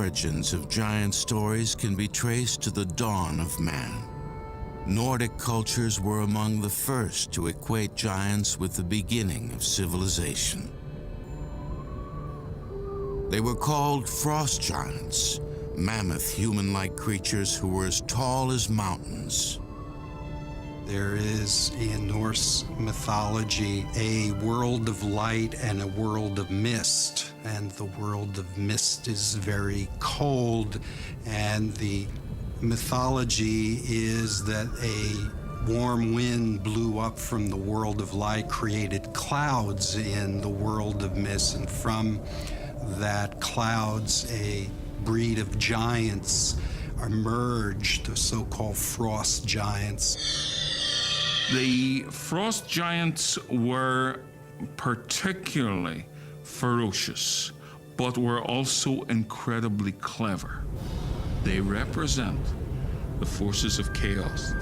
origins of giant stories can be traced to the dawn of man. Nordic cultures were among the first to equate giants with the beginning of civilization. They were called frost giants, mammoth human-like creatures who were as tall as mountains. There is, in Norse mythology, a world of light and a world of mist. And the world of mist is very cold, and the mythology is that a warm wind blew up from the world of light, created clouds in the world of mist, and from that clouds, a breed of giants emerged, the so-called frost giants. The frost giants were particularly ferocious, but were also incredibly clever. They represent the forces of chaos.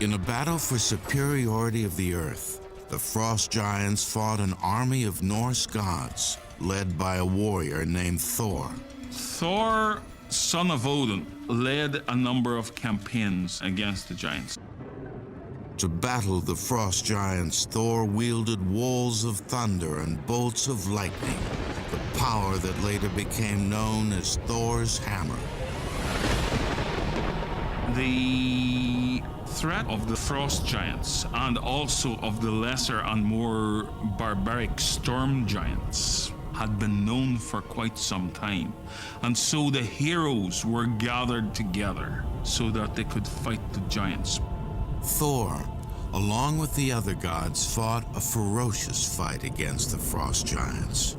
In a battle for superiority of the earth, the frost giants fought an army of Norse gods led by a warrior named Thor. Thor, son of Odin, led a number of campaigns against the giants. To battle the frost giants, Thor wielded walls of thunder and bolts of lightning, the power that later became known as Thor's hammer. The threat of the frost giants and also of the lesser and more barbaric storm giants had been known for quite some time, and so the heroes were gathered together so that they could fight the giants. Thor, along with the other gods, fought a ferocious fight against the frost giants.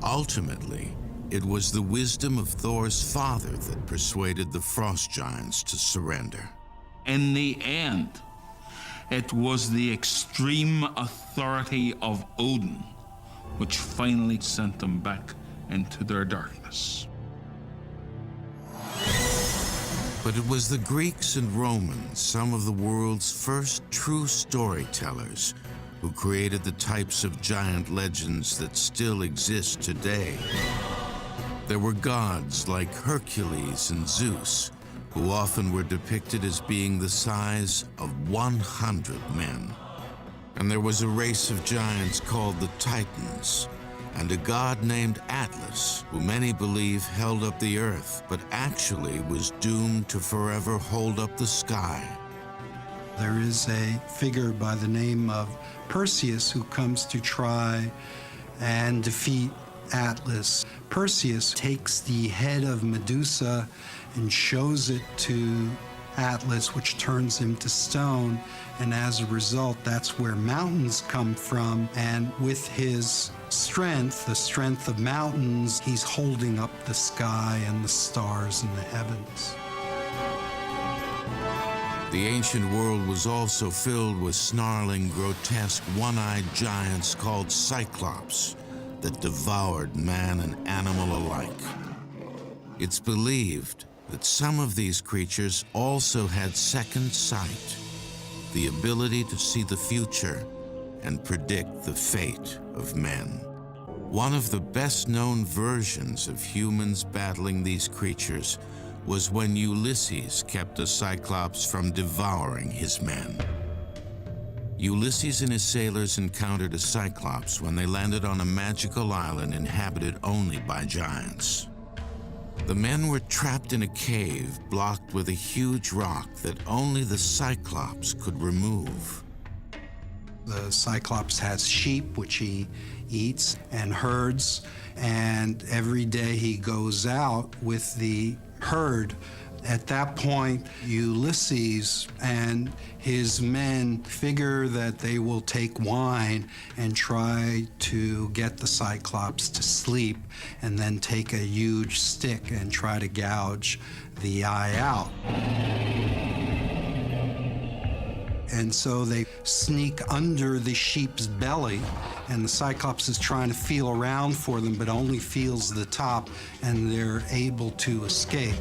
Ultimately, it was the wisdom of Thor's father that persuaded the frost giants to surrender. In the end, it was the extreme authority of Odin which finally sent them back into their darkness. But it was the Greeks and Romans, some of the world's first true storytellers, who created the types of giant legends that still exist today. There were gods like Hercules and Zeus, who often were depicted as being the size of 100 men. And there was a race of giants called the Titans, and a god named Atlas, who many believe held up the earth, but actually was doomed to forever hold up the sky. There is a figure by the name of Perseus who comes to try and defeat Atlas. Perseus takes the head of Medusa and shows it to Atlas, which turns him to stone, and as a result, that's where mountains come from. And with his strength, the strength of mountains, he's holding up the sky and the stars in the heavens. The ancient world was also filled with snarling, grotesque, one-eyed giants called Cyclops that devoured man and animal alike. It's believed that some of these creatures also had second sight, the ability to see the future and predict the fate of men. One of the best-known versions of humans battling these creatures was when Ulysses kept a Cyclops from devouring his men. Ulysses and his sailors encountered a Cyclops when they landed on a magical island inhabited only by giants. The men were trapped in a cave blocked with a huge rock that only the Cyclops could remove. The Cyclops has sheep, which he eats, and herds, and every day he goes out with the herd. At that point, Ulysses and his men figure that they will take wine and try to get the Cyclops to sleep, and then take a huge stick and try to gouge the eye out. And so they sneak under the sheep's belly, and the Cyclops is trying to feel around for them, but only feels the top, and they're able to escape.